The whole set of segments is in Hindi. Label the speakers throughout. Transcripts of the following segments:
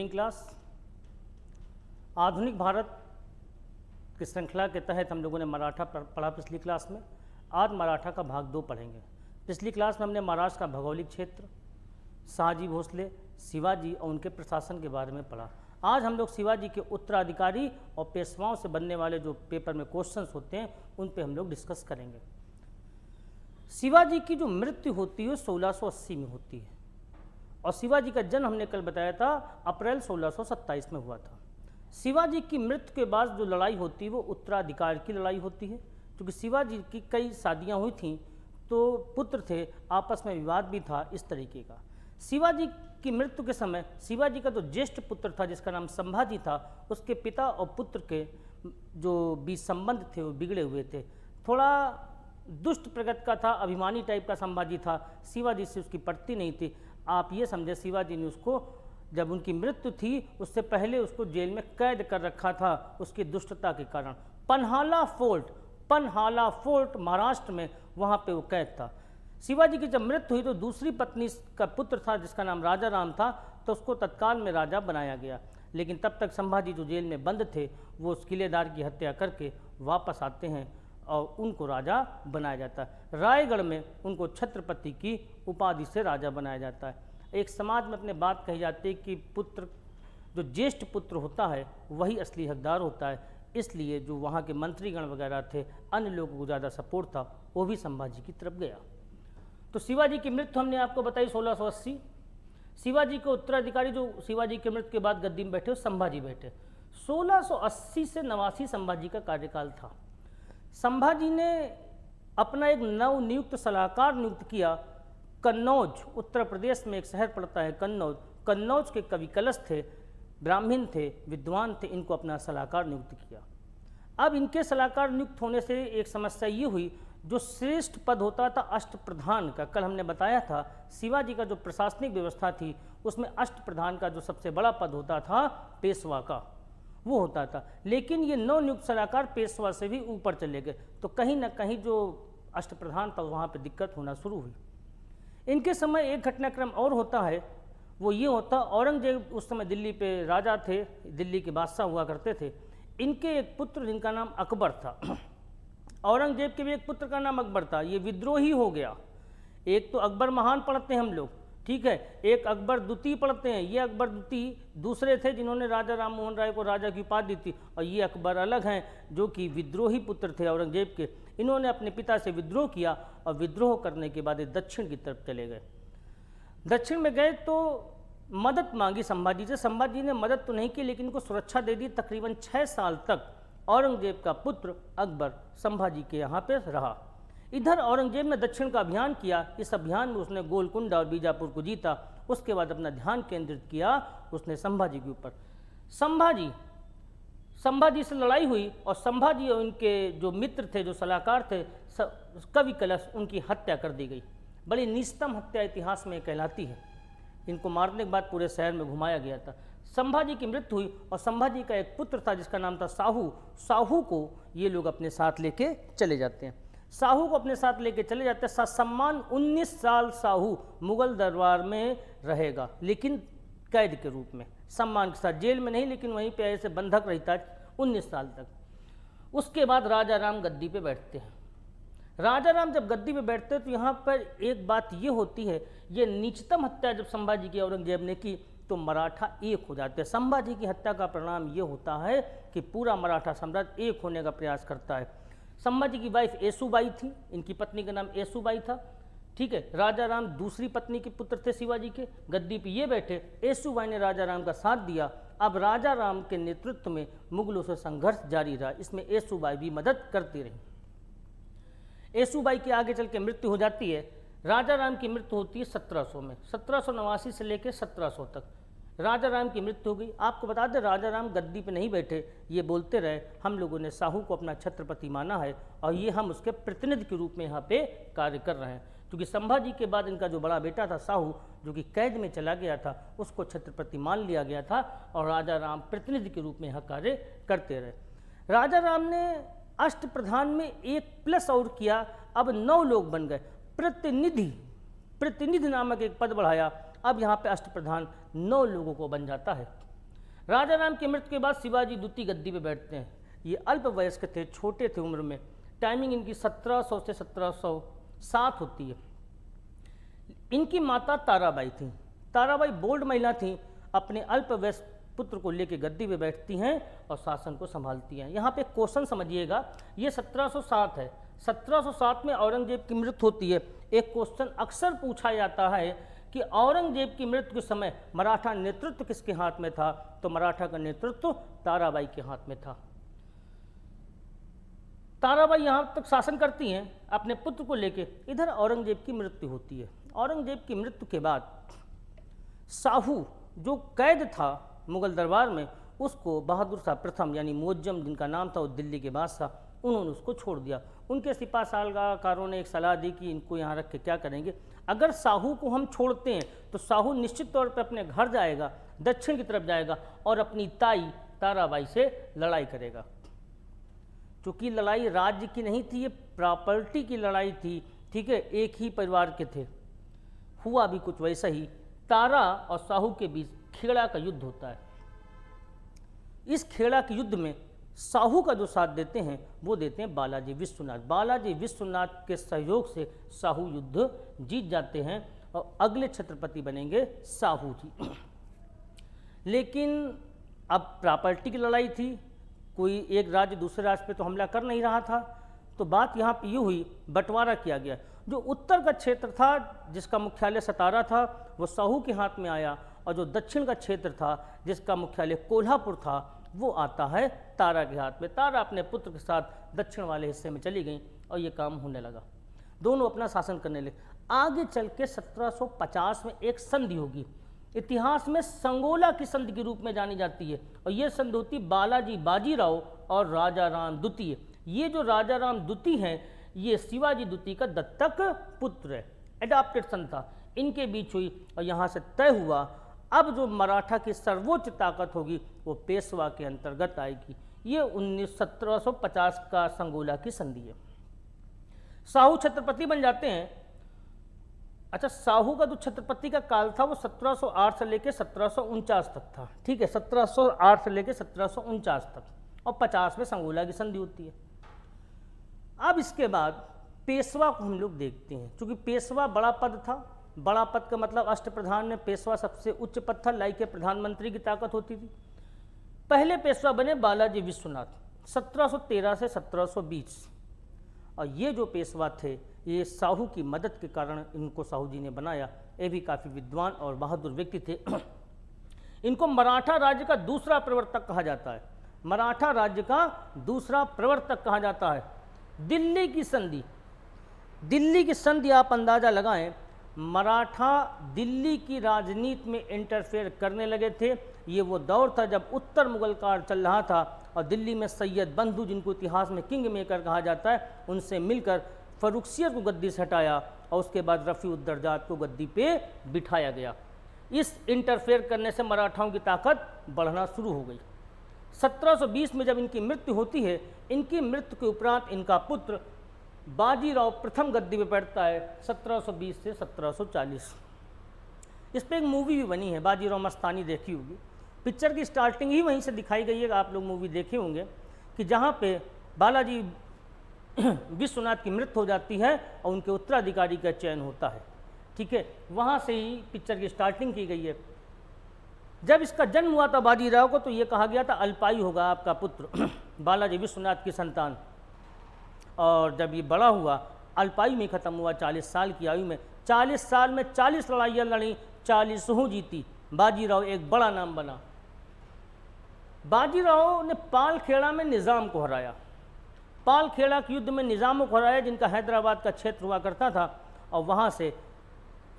Speaker 1: Evening class. आधुनिक भारत की श्रृंखला के तहत हम लोगों ने मराठा पढ़ा पिछली क्लास में। आज मराठा का भाग 2 पढ़ेंगे। पिछली क्लास में हमने महाराष्ट्र का भौगोलिक क्षेत्र, शाहजी भोसले, शिवाजी और उनके प्रशासन के बारे में पढ़ा। आज हम लोग शिवाजी के उत्तराधिकारी और पेशवाओं से बनने वाले जो पेपर में क्वेश्चंस होते हैं उन पे हम लोग डिस्कस करेंगे। शिवाजी की जो मृत्यु होती है 1680 में होती है और शिवाजी का जन्म हमने कल बताया था अप्रैल 1627 में हुआ था। शिवाजी की मृत्यु के बाद जो लड़ाई होती है वो उत्तराधिकार की लड़ाई होती है, क्योंकि शिवाजी की कई शादियां हुई थीं तो पुत्र थे, आपस में विवाद भी था इस तरीके का। शिवाजी की मृत्यु के समय शिवाजी का जो ज्येष्ठ पुत्र था जिसका नाम संभाजी था, उसके पिता और पुत्र के जो बीच संबंध थे वो बिगड़े हुए थे। थोड़ा दुष्ट प्रकृति का था, अभिमानी टाइप का संभाजी था, शिवाजी से उसकी पटती नहीं थी। आप ये समझे शिवाजी ने उसको जब उनकी मृत्यु थी उससे पहले उसको जेल में कैद कर रखा था उसकी दुष्टता के कारण। पन्हाला फोर्ट महाराष्ट्र में, वहाँ पे वो कैद था। शिवाजी की जब मृत्यु हुई तो दूसरी पत्नी का पुत्र था जिसका नाम राजा राम था, तो उसको तत्काल में राजा बनाया गया। लेकिन तब तक संभाजी जो जेल में बंद थे वो उस किलेदार की हत्या करके वापस आते हैं और उनको राजा बनाया जाता है। रायगढ़ में उनको छत्रपति की उपाधि से राजा बनाया जाता है। एक समाज में अपने बात कही जाती है कि पुत्र जो ज्येष्ठ पुत्र होता है वही असली हकदार होता है, इसलिए जो वहाँ के मंत्रीगण वगैरह थे, अन्य लोगों को ज़्यादा सपोर्ट था, वो भी संभाजी की तरफ गया। तो शिवाजी की मृत्यु हमने आपको बताई 1680। शिवाजी के उत्तराधिकारी जो शिवाजी की मृत्यु के बाद गद्दी में बैठे संभाजी बैठे। 1680 से 89 संभाजी का कार्यकाल था। संभाजी ने अपना एक नवनियुक्त सलाहकार नियुक्त किया। कन्नौज, उत्तर प्रदेश में एक शहर पड़ता है कन्नौज। कन्नौज के कवि कलश थे, ब्राह्मण थे, विद्वान थे, इनको अपना सलाहकार नियुक्त किया। अब इनके सलाहकार नियुक्त होने से एक समस्या ये हुई, जो श्रेष्ठ पद होता था अष्टप्रधान का, कल हमने बताया था शिवाजी का जो प्रशासनिक व्यवस्था थी उसमें अष्टप्रधान का जो सबसे बड़ा पद होता था पेशवा का, वो होता था। लेकिन ये नवनियुक्त सलाहकार पेशवा से भी ऊपर चले गए, तो कहीं ना कहीं जो अष्टप्रधान था वहाँ पे दिक्कत होना शुरू हुई। इनके समय एक घटनाक्रम और होता है, वो ये होता, औरंगजेब उस समय दिल्ली पे राजा थे, दिल्ली के बादशाह हुआ करते थे। इनके एक पुत्र जिनका नाम अकबर था, औरंगजेब के भी एक पुत्र का नाम अकबर था, ये विद्रोही हो गया। एक तो अकबर महान पढ़ते हैं हम लोग, ठीक है, एक अकबर द्वितीय पढ़ते हैं। ये अकबर द्वितीय दूसरे थे जिन्होंने राजा राम मोहन राय को राजा की उपाधि दी थी, और ये अकबर अलग हैं जो कि विद्रोही पुत्र थे औरंगजेब के। इन्होंने अपने पिता से विद्रोह किया और विद्रोह करने के बाद ये दक्षिण की तरफ चले गए। दक्षिण में गए तो मदद मांगी संभाजी से। संभाजी ने मदद तो नहीं की लेकिन इनको सुरक्षा दे दी। तकरीबन 6 साल तक औरंगजेब का पुत्र अकबर संभाजी के यहाँ पे रहा। इधर औरंगजेब ने दक्षिण का अभियान किया। इस अभियान में उसने गोलकुंडा और बीजापुर को जीता। उसके बाद अपना ध्यान केंद्रित किया उसने संभाजी के ऊपर। संभाजी से लड़ाई हुई और संभाजी और उनके जो मित्र थे, जो सलाहकार थे, कवि कलश, उनकी हत्या कर दी गई। बड़ी नीचतम हत्या इतिहास में कहलाती है। इनको मारने के बाद पूरे शहर में घुमाया गया था। संभाजी की मृत्यु हुई और संभाजी का एक पुत्र था जिसका नाम था साहू। साहू को ये लोग अपने साथ लेके चले जाते हैं। साहू को अपने साथ लेके चले जाते हैं। ससम्मान 19 साल साहू मुगल दरबार में रहेगा, लेकिन कैद के रूप में, सम्मान के साथ, जेल में नहीं, लेकिन वहीं पे ऐसे बंधक रहता है 19 साल तक। उसके बाद राजा राम गद्दी पे बैठते हैं। राजा राम जब गद्दी पे बैठते हैं तो यहाँ पर एक बात ये होती है, ये नीचतम हत्या जब संभाजी की औरंगजेब ने की तो मराठा एक हो जाते हैं। संभाजी की हत्या का परिणाम ये होता है कि पूरा मराठा साम्राज्य एक होने का प्रयास करता है। संभाजी की वाइफ येसुबाई थी, इनकी पत्नी का नाम येसुबाई था, ठीक है। राजा राम दूसरी पत्नी के पुत्र थे शिवाजी के। गद्दी पे ये बैठे, येसुबाई ने राजा राम का साथ दिया। अब राजा राम के नेतृत्व में मुगलों से संघर्ष जारी रहा। इसमें येसुबाई भी मदद करती रही। येसुबाई की आगे चल के मृत्यु हो जाती है। राजा राम की मृत्यु होती है 1700 में। 1789 से लेकर 1700 तक राजा राम की मृत्यु हो गई। आपको बता दें राजा राम गद्दी पे नहीं बैठे, ये बोलते रहे हम लोगों ने साहू को अपना छत्रपति माना है और ये हम उसके प्रतिनिधि के रूप में यहाँ पे कार्य कर रहे हैं। क्योंकि संभाजी के बाद इनका जो बड़ा बेटा था साहू, जो कि कैद में चला गया था, उसको छत्रपति मान लिया गया था और राजा राम प्रतिनिधि के रूप में यहाँ कार्य करते रहे। राजा राम ने अष्टप्रधान में एक प्लस और किया, अब 9 लोग बन गए। प्रतिनिधि नामक एक पद बढ़ाया। अब यहाँ पे अष्टप्रधान 9 लोगों को बन जाता है। राजा राम की मृत्यु के बाद शिवाजी द्वितीय गद्दी पे बैठते हैं। ये अल्पवयस्क थे, छोटे थे उम्र में। टाइमिंग इनकी 1700 से 1707 होती है। इनकी माता ताराबाई थी। ताराबाई बोल्ड महिला थी, अपने अल्पवयस्क पुत्र को लेकर गद्दी पे बैठती हैं और शासन को संभालती हैं। यहाँ पे क्वेश्चन समझिएगा, ये 1707 है। 1707 में औरंगजेब की मृत्यु होती है। एक क्वेश्चन अक्सर पूछा जाता है कि औरंगजेब की मृत्यु के समय मराठा नेतृत्व किसके हाथ में था? तो मराठा का नेतृत्व ताराबाई के हाथ में था। ताराबाई यहाँ तक शासन करती हैं अपने पुत्र को लेके। इधर औरंगजेब की मृत्यु होती है। औरंगजेब की मृत्यु के बाद साहू जो कैद था मुगल दरबार में, उसको बहादुर शाह प्रथम यानी मुअज्जम जिनका नाम था, वो दिल्ली के बादशाह, उन्होंने उसको छोड़ दिया। उनके सिपा सालाकारों ने एक सलाह दी कि इनको यहाँ रख के क्या करेंगे। अगर साहू को हम छोड़ते हैं तो साहू निश्चित तौर पर अपने घर जाएगा, दक्षिण की तरफ जाएगा और अपनी ताई ताराबाई से लड़ाई करेगा। चूँकि लड़ाई राज्य की नहीं थी, ये प्रॉपर्टी की लड़ाई थी, ठीक है, एक ही परिवार के थे। हुआ भी कुछ वैसा ही। तारा और साहू के बीच खेड़ा का युद्ध होता है। इस खेड़ा के युद्ध में साहू का जो साथ देते हैं वो देते हैं बालाजी विश्वनाथ। बालाजी विश्वनाथ के सहयोग से साहू युद्ध जीत जाते हैं और अगले छत्रपति बनेंगे साहू जी। लेकिन अब प्रॉपर्टी की लड़ाई थी, कोई एक राज्य दूसरे राज्य पे तो हमला कर नहीं रहा था, तो बात यहाँ पे ये हुई, बंटवारा किया गया। जो उत्तर का क्षेत्र था जिसका मुख्यालय सतारा था वो साहू के हाथ में आया, और जो दक्षिण का क्षेत्र था जिसका मुख्यालय कोल्हापुर था वो आता है तारा के हाथ में। तारा अपने पुत्र के साथ दक्षिण वाले हिस्से में चली गई और ये काम होने लगा। दोनों अपना शासन करने लगे। आगे चल के 1750 में एक संधि होगी, इतिहास में संगोला की संधि के रूप में जानी जाती है, और ये संधि होती बालाजी बाजीराव और राजा राम द्वितीय। ये जो राजा राम द्वितीय हैं ये शिवाजी द्वितीय का दत्तक पुत्र है, एडॉप्टेड सन था। इनके बीच हुई और यहाँ से तय हुआ अब जो मराठा की सर्वोच्च ताकत होगी वो पेशवा के अंतर्गत आएगी। ये 1750 का संगोला की संधि है। साहू छत्रपति बन जाते हैं। अच्छा, साहू का जो छत्रपति का काल था वो 1708 से लेकर 1749 तक था, ठीक है, 1708 से लेकर 1749 तक, और 50 में संगोला की संधि होती है। अब इसके बाद पेशवा को हम लोग देखते हैं। चूंकि पेशवा बड़ा पद था, बड़ा पद का मतलब अष्टप्रधान में पेशवा सबसे उच्च पद था, लाइक के प्रधानमंत्री की ताकत होती थी। पहले पेशवा बने बालाजी विश्वनाथ 1713 से 1720, और ये जो पेशवा थे ये साहू की मदद के कारण इनको साहू जी ने बनाया। ये भी काफ़ी विद्वान और बहादुर व्यक्ति थे। इनको मराठा राज्य का दूसरा प्रवर्तक कहा जाता है। मराठा राज्य का दूसरा प्रवर्तक कहा जाता है। दिल्ली की संधि, दिल्ली की संधि आप अंदाज़ा लगाएं, मराठा दिल्ली की राजनीति में इंटरफेयर करने लगे थे। ये वो दौर था जब उत्तर मुगल काल चल रहा था और दिल्ली में सैयद बंधु, जिनको इतिहास में किंग मेकर कहा जाता है, उनसे मिलकर फर्रुखसियत को गद्दी से हटाया और उसके बाद रफ़ी-उद-दर्जात को गद्दी पे बिठाया गया। इस इंटरफेयर करने से मराठाओं की ताकत बढ़ना शुरू हो गई। 1720 में जब इनकी मृत्यु होती है, इनकी मृत्यु के उपरांत इनका पुत्र बाजीराव प्रथम गद्दी पे बैठता है 1720 से 1740। इस पर एक मूवी भी बनी है, बाजीराव मस्तानी, देखी होगी। पिक्चर की स्टार्टिंग ही वहीं से दिखाई गई है, आप लोग मूवी देखे होंगे, कि जहाँ पे बालाजी विश्वनाथ की मृत्यु हो जाती है और उनके उत्तराधिकारी का चयन होता है, ठीक है, वहाँ से ही पिक्चर की स्टार्टिंग की गई है। जब इसका जन्म हुआ था बाजीराव को तो ये कहा गया था अल्पायु होगा आपका पुत्र बालाजी विश्वनाथ की संतान, और जब ये बड़ा हुआ अल्पायु में ख़त्म हुआ, 40 साल की आयु में। 40 साल में 40 लड़ाइयाँ लड़ी, 40 जीती। बाजीराव एक बड़ा नाम बना। बाजीराव ने पालखेड़ा में निज़ाम को हराया। पालखेड़ा के युद्ध में निज़ामों को हराया, जिनका हैदराबाद का क्षेत्र हुआ करता था, और वहाँ से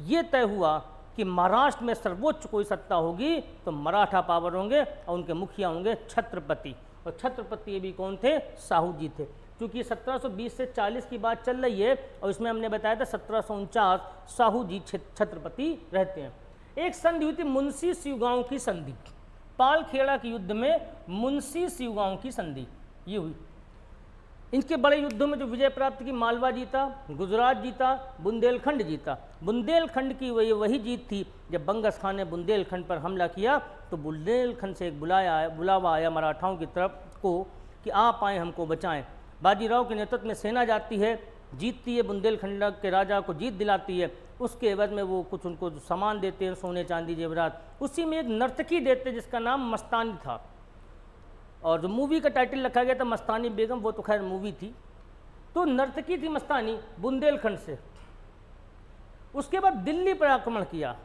Speaker 1: ये तय हुआ कि महाराष्ट्र में सर्वोच्च कोई सत्ता होगी तो मराठा पावर होंगे और उनके मुखिया होंगे छत्रपति। और छत्रपति ये भी कौन थे? साहू जी थे। क्योंकि 1720 से 40 की बात चल रही है और इसमें हमने बताया था 1749 साहू जी छत्रपति रहते हैं। एक संधि हुई थी मुंशी शिवगांव की संधि। पालखेड़ा के युद्ध में मुंशी शिवगांव की संधि ये हुई। इनके बड़े युद्धों में जो विजय प्राप्त की, मालवा जीता, गुजरात जीता, बुंदेलखंड जीता। बुंदेलखंड की वही जीत थी जब बंगस खान ने बुंदेलखंड पर हमला किया तो बुंदेलखंड से एक बुलावा आया मराठाओं की तरफ को कि आप आए हमको बचाएं। बाजीराव के नेतृत्व में सेना जाती है, जीतती है, बुंदेलखंड के राजा को जीत दिलाती है। उसके एवज में वो कुछ उनको सामान देते हैं, सोने चांदी जेवरात। उसी में एक नर्तकी देते हैं जिसका नाम मस्तानी था, और जो मूवी का टाइटल रखा गया था मस्तानी बेगम, वो तो खैर मूवी थी। तो नर्तकी थी मस्तानी बुंदेलखंड से। उसके बाद दिल्ली पर आक्रमण किया।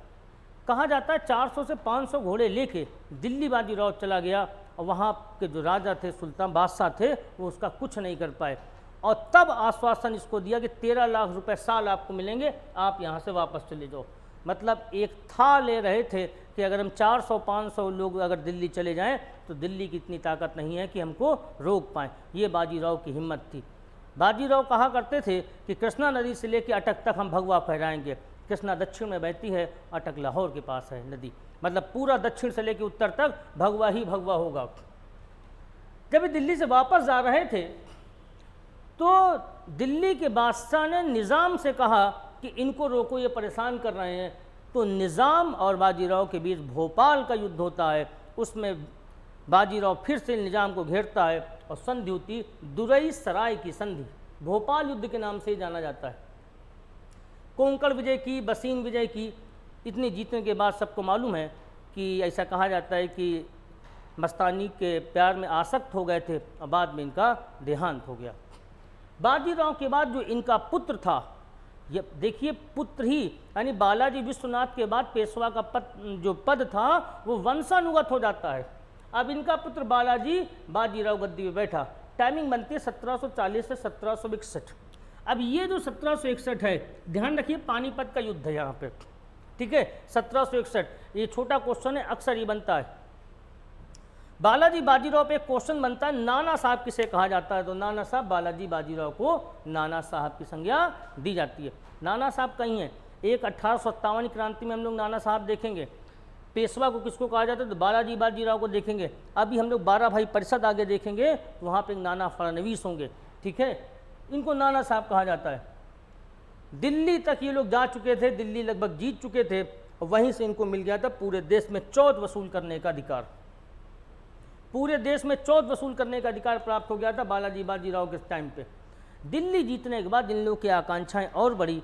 Speaker 1: कहा जाता है 400 से 500 घोड़े लेके दिल्ली बाजीराव चला गया, और वहाँ के जो राजा थे, सुल्तान बादशाह थे, वो उसका कुछ नहीं कर पाए। और तब आश्वासन इसको दिया कि 13 लाख रुपए साल आपको मिलेंगे, आप यहाँ से वापस चले जाओ। मतलब एक था ले रहे थे कि अगर हम 400-500 लोग अगर दिल्ली चले जाएं तो दिल्ली की इतनी ताकत नहीं है कि हमको रोक पाएँ। ये बाजीराव की हिम्मत थी। बाजीराव कहा करते थे कि कृष्णा नदी से लेकर अटक तक हम भगवा फहराएंगे। कृष्णा दक्षिण में बहती है, अटक लाहौर के पास है नदी, मतलब पूरा दक्षिण से लेकर उत्तर तक भगवा ही भगवा होगा। जब ये दिल्ली से वापस जा रहे थे तो दिल्ली के बादशाह ने निज़ाम से कहा कि इनको रोको, ये परेशान कर रहे हैं। तो निज़ाम और बाजीराव के बीच भोपाल का युद्ध होता है। उसमें बाजीराव फिर से निज़ाम को घेरता है और संधि होती दुरई सराय की संधि, भोपाल युद्ध के नाम से ही जाना जाता है। कोंकण विजय की, बसीन विजय की, इतनी जीतने के बाद सबको मालूम है कि ऐसा कहा जाता है कि मस्तानी के प्यार में आसक्त हो गए थे और बाद में इनका देहांत हो गया। बाजीराव के बाद जो इनका पुत्र था, ये देखिए पुत्र ही, यानी बालाजी विश्वनाथ के बाद पेशवा का जो पद था वो वंशानुगत हो जाता है। अब इनका पुत्र बालाजी बाजीराव गद्दी पे बैठा। टाइमिंग बनती है 1740 से 1761। अब ये जो 1761 है, ध्यान रखिए पानीपत का युद्ध है यहाँ पे, ठीक है। 1761 ये छोटा क्वेश्चन है, अक्सर ही बनता है। बालाजी बाजीराव पे क्वेश्चन बनता है नाना साहब किसे कहा जाता है, तो नाना साहब बालाजी बाजीराव को नाना साहब की संज्ञा दी जाती है। नाना साहब कहीं हैं, एक 1857 क्रांति में हम लोग नाना साहब देखेंगे। पेशवा को किसको कहा जाता है, तो बालाजी बाजीराव को देखेंगे। अभी हम लोग 12 भाई परिषद आगे देखेंगे तो वहाँ पे नाना फडणवीस होंगे, ठीक है। इनको नाना साहब कहा जाता है। दिल्ली तक ये लोग जा चुके थे, दिल्ली लगभग जीत चुके थे, और वहीं से इनको मिल गया था पूरे देश में चौथ वसूल करने का अधिकार। पूरे देश में चौथ वसूल करने का अधिकार प्राप्त हो गया था बालाजी बाजीराव के टाइम पे। दिल्ली जीतने के बाद इन लोगों की आकांक्षाएं और बढ़ी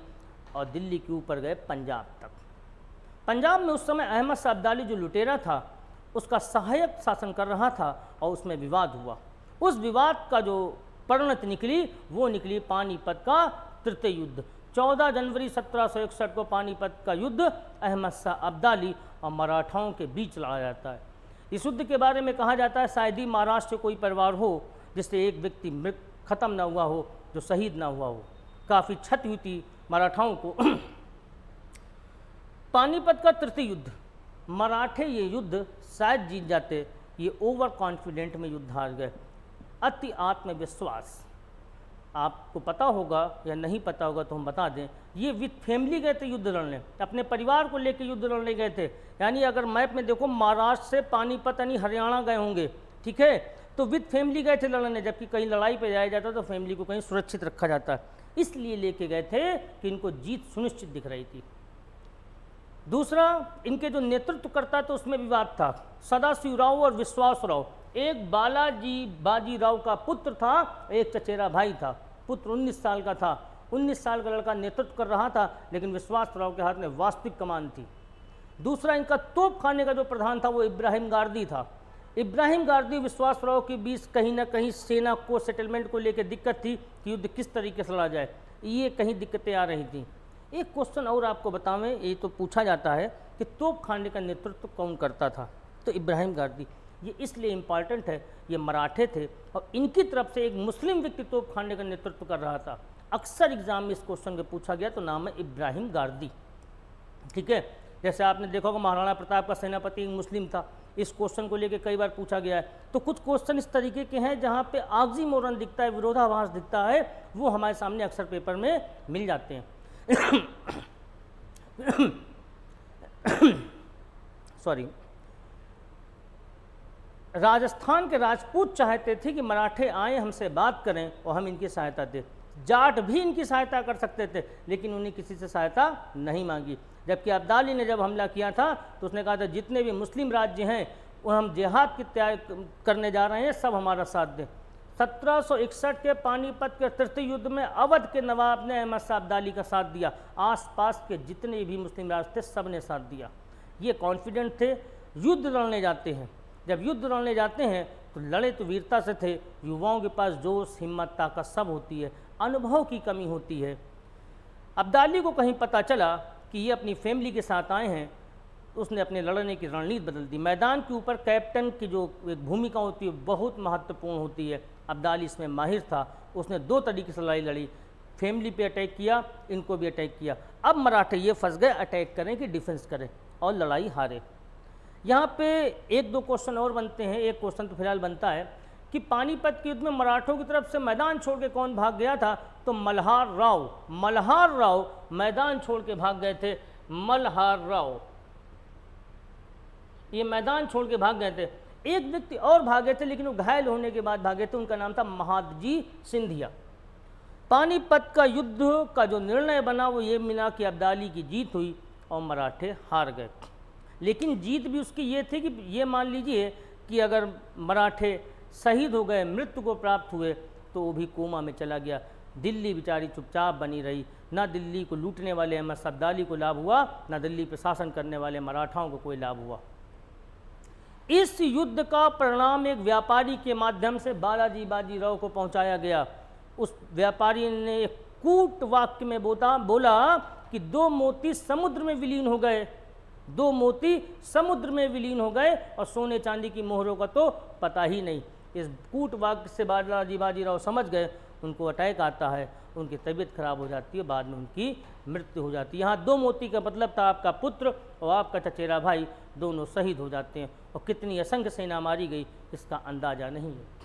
Speaker 1: और दिल्ली के ऊपर गए पंजाब तक। पंजाब में उस समय अहमद शाह अब्दाली जो लुटेरा था उसका सहायक शासन कर रहा था और उसमें विवाद हुआ। उस विवाद का जो परिणति निकली वो निकली पानीपत का तृतीय युद्ध। 14 जनवरी 1761 को पानीपत का युद्ध अहमद शाह अब्दाली और मराठाओं के बीच लड़ा जाता है। इस युद्ध के बारे में कहा जाता है शायद ही महाराष्ट्र कोई परिवार हो जिससे एक व्यक्ति खत्म ना हुआ हो, जो शहीद ना हुआ हो। काफ़ी क्षति हुई थी मराठाओं को। पानीपत का तृतीय युद्ध, मराठे ये युद्ध शायद जीत जाते, ये ओवर कॉन्फिडेंट में युद्ध हार गए। अति आत्मविश्वास, आपको पता होगा या नहीं पता होगा तो हम बता दें, ये विथ फैमिली गए थे युद्ध लड़ने, अपने परिवार को लेकर युद्ध लड़ने गए थे। यानी अगर मैप में देखो महाराष्ट्र से पानीपत यानी हरियाणा गए होंगे, ठीक है, तो विथ फैमिली गए थे लड़ने। जबकि कहीं लड़ाई पे जाया जाता तो फैमिली को कहीं सुरक्षित रखा जाता है, इसलिए लेके गए थे कि इनको जीत सुनिश्चित दिख रही थी। दूसरा, इनके जो नेतृत्व करता तो उसमें विवाद था। सदाशिवराव और विश्वासराव, एक बालाजी बाजीराव का पुत्र था, एक चचेरा भाई था। पुत्र 19 साल का था, 19 साल का लड़का नेतृत्व कर रहा था, लेकिन विश्वासराव के हाथ में वास्तविक कमान थी। दूसरा, इनका तोप खाने का जो प्रधान था वो इब्राहिम गारदी था। इब्राहिम गारदी विश्वासराव के बीच कहीं ना कहीं सेना को सेटलमेंट को लेकर दिक्कत थी कि युद्ध किस तरीके से लड़ा जाए, ये कहीं दिक्कतें आ रही थी। एक क्वेश्चन और आपको बतावें, ये तो पूछा जाता है कि तोप खाने का नेतृत्व कौन करता था, तो इब्राहिम गारदी। ये इसलिए इम्पॉर्टेंट है, ये मराठे थे और इनकी तरफ से एक मुस्लिम व्यक्ति तोप खाने का नेतृत्व कर रहा था। अक्सर एग्जाम में इस क्वेश्चन को पूछा गया, तो नाम है इब्राहिम गारदी, ठीक है। जैसे आपने देखा होगा महाराणा प्रताप का सेनापति एक मुस्लिम था, इस क्वेश्चन को लेकर कई बार पूछा गया है। तो कुछ क्वेश्चन इस तरीके के हैं जहाँ पे ऑक्सीमोरन दिखता है, विरोधाभास दिखता है, वो हमारे सामने अक्सर पेपर में मिल जाते हैं। सॉरी। राजस्थान के राजपूत चाहते थे कि मराठे आए हमसे बात करें और हम इनकी सहायता दें। जाट भी इनकी सहायता कर सकते थे, लेकिन उन्हें किसी से सहायता नहीं मांगी। जबकि अब्दाली ने जब हमला किया था तो उसने कहा था जितने भी मुस्लिम राज्य हैं वो हम जिहाद की तैयारी करने जा रहे हैं, सब हमारा साथ दें। 1761 के पानीपत के तृतीय युद्ध में अवध के नवाब ने अहमद शाह अब्दाली का साथ दिया। आसपास के जितने भी मुस्लिम राज्य थे सब ने साथ दिया। ये कॉन्फिडेंट थे। युद्ध लड़ने जाते हैं, जब युद्ध लड़ने जाते हैं तो लड़े तो वीरता से थे। युवाओं के पास जोश, हिम्मत, ताकत सब होती है, अनुभव की कमी होती है। अब्दाली को कहीं पता चला कि ये अपनी फैमिली के साथ आए हैं, उसने अपने लड़ने की रणनीति बदल दी। मैदान के ऊपर कैप्टन की जो एक भूमिका होती है बहुत महत्वपूर्ण होती है। अब्दाली इसमें माहिर था। उसने दो तरीके से लड़ाई लड़ी, फैमिली पे अटैक किया, इनको भी अटैक किया। अब मराठे ये फंस गए अटैक करें कि डिफेंस करें, और लड़ाई हारे। यहाँ पे एक दो क्वेश्चन और बनते हैं। एक क्वेश्चन तो फिलहाल बनता है कि पानीपत के युद्ध में मराठों की तरफ से मैदान छोड़ के कौन भाग गया था? तो मल्हार राव मैदान छोड़ के भाग गए थे। मल्हार राव ये मैदान छोड़ के भाग गए थे। एक व्यक्ति और भागे थे, लेकिन वो घायल होने के बाद भागे थे, उनका नाम था महादजी सिंधिया। पानीपत का युद्ध का जो निर्णय बना वो ये मिला कि अब्दाली की जीत हुई और मराठे हार गए। लेकिन जीत भी उसकी ये थी कि ये मान लीजिए कि अगर मराठे शहीद हो गए, मृत्यु को प्राप्त हुए, तो वो भी कोमा में चला गया। दिल्ली बेचारी चुपचाप बनी रही। ना दिल्ली को लूटने वाले अहमद शाह अब्दाली को लाभ हुआ, ना दिल्ली पर शासन करने वाले मराठाओं को कोई लाभ हुआ। इस युद्ध का परिणाम एक व्यापारी के माध्यम से बालाजी बाजीराव को पहुंचाया गया। उस व्यापारी ने एक कूट वाक्य में बोला कि 2 मोती समुद्र में विलीन हो गए, 2 मोती समुद्र में विलीन हो गए और सोने चांदी की मोहरों का तो पता ही नहीं। इस कूट वाक्य से बालाजी बाजीराव समझ गए उनको अटैक आता है, उनकी तबीयत खराब हो जाती है, बाद में उनकी मृत्यु हो जाती है। यहाँ 2 मोती का मतलब था आपका पुत्र और आपका चचेरा भाई दोनों शहीद हो जाते हैं, और कितनी असंख्य सेना मारी गई इसका अंदाजा नहीं है।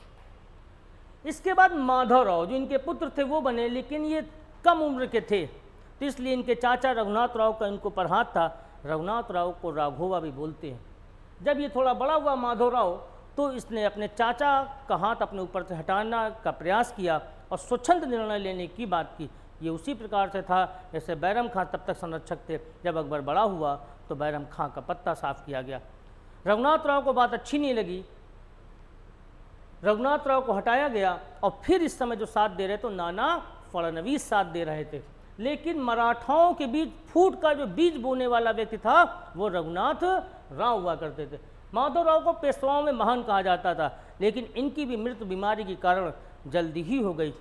Speaker 1: इसके बाद माधवराव जो इनके पुत्र थे वो बने, लेकिन ये कम उम्र के थे, तो इसलिए इनके चाचा रघुनाथ राव का इनको पर हाथ था। रघुनाथ राव को राघोवा भी बोलते हैं। जब ये थोड़ा बड़ा हुआ माधवराव, तो इसने अपने चाचा का हाथ अपने ऊपर से हटाना का प्रयास किया और स्वच्छंद निर्णय लेने की बात की। ये उसी प्रकार से था जैसे बैरम खां तब तक संरक्षक थे, जब अकबर बड़ा हुआ तो बैरम खां का पत्ता साफ किया गया। रघुनाथ राव को बात अच्छी नहीं लगी, रघुनाथ राव को हटाया गया, और फिर इस समय जो साथ दे रहे तो नाना फडणवीस साथ दे रहे थे। लेकिन मराठाओं के बीच फूट का जो बीज बोने वाला व्यक्ति था वो रघुनाथ राव हुआ करते थे। माधवराव को पेशवाओं में महान कहा जाता था, लेकिन इनकी भी मृत्यु बीमारी के कारण जल्दी ही हो गई।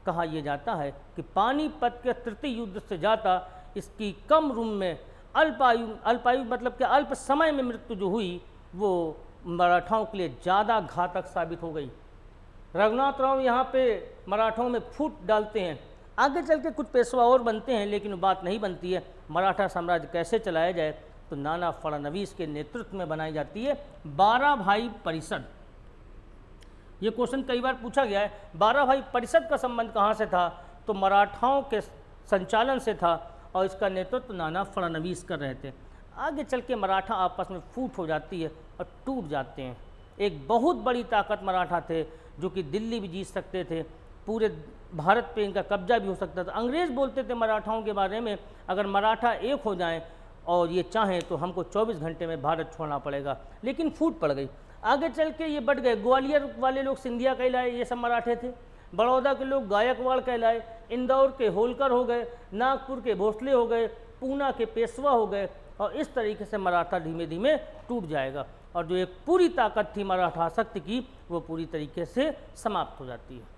Speaker 1: कहा यह जाता है कि पानीपत के तृतीय युद्ध से जाता इसकी कम उम्र में अल्पायु मतलब कि अल्प समय में मृत्यु जो हुई वो मराठाओं के लिए ज़्यादा घातक साबित हो गई। रघुनाथ राव यहाँ पे मराठाओं में फूट डालते हैं। आगे चल के कुछ पेशवा और बनते हैं, लेकिन वो बात नहीं बनती है मराठा साम्राज्य कैसे चलाया जाए। तो नाना फडणवीस के नेतृत्व में बनाई जाती है 12 भाई परिषद। ये क्वेश्चन कई बार पूछा गया है, 12 भाई परिषद का संबंध कहाँ से था? तो मराठाओं के संचालन से था, और इसका नेतृत्व नाना फडणवीस कर रहे थे। आगे चल के मराठा आपस में फूट हो जाती है और टूट जाते हैं। एक बहुत बड़ी ताकत मराठा थे, जो कि दिल्ली भी जीत सकते थे, पूरे भारत पे इनका कब्जा भी हो सकता था। अंग्रेज़ बोलते थे मराठाओं के बारे में, अगर मराठा एक हो जाएं और ये चाहें तो हमको 24 घंटे में भारत छोड़ना पड़ेगा, लेकिन फूट पड़ गई। आगे चल के ये बढ़ गए। ग्वालियर वाले लोग सिंधिया कहलाए, ये सब मराठे थे। बड़ौदा के लोग गायकवाड़ कहलाए, इंदौर के होलकर हो गए, नागपुर के भोसले हो गए, पूना के पेशवा हो गए, और इस तरीके से मराठा धीमे धीमे टूट जाएगा, और जो एक पूरी ताकत थी मराठा शक्ति की वो पूरी तरीके से समाप्त हो जाती है।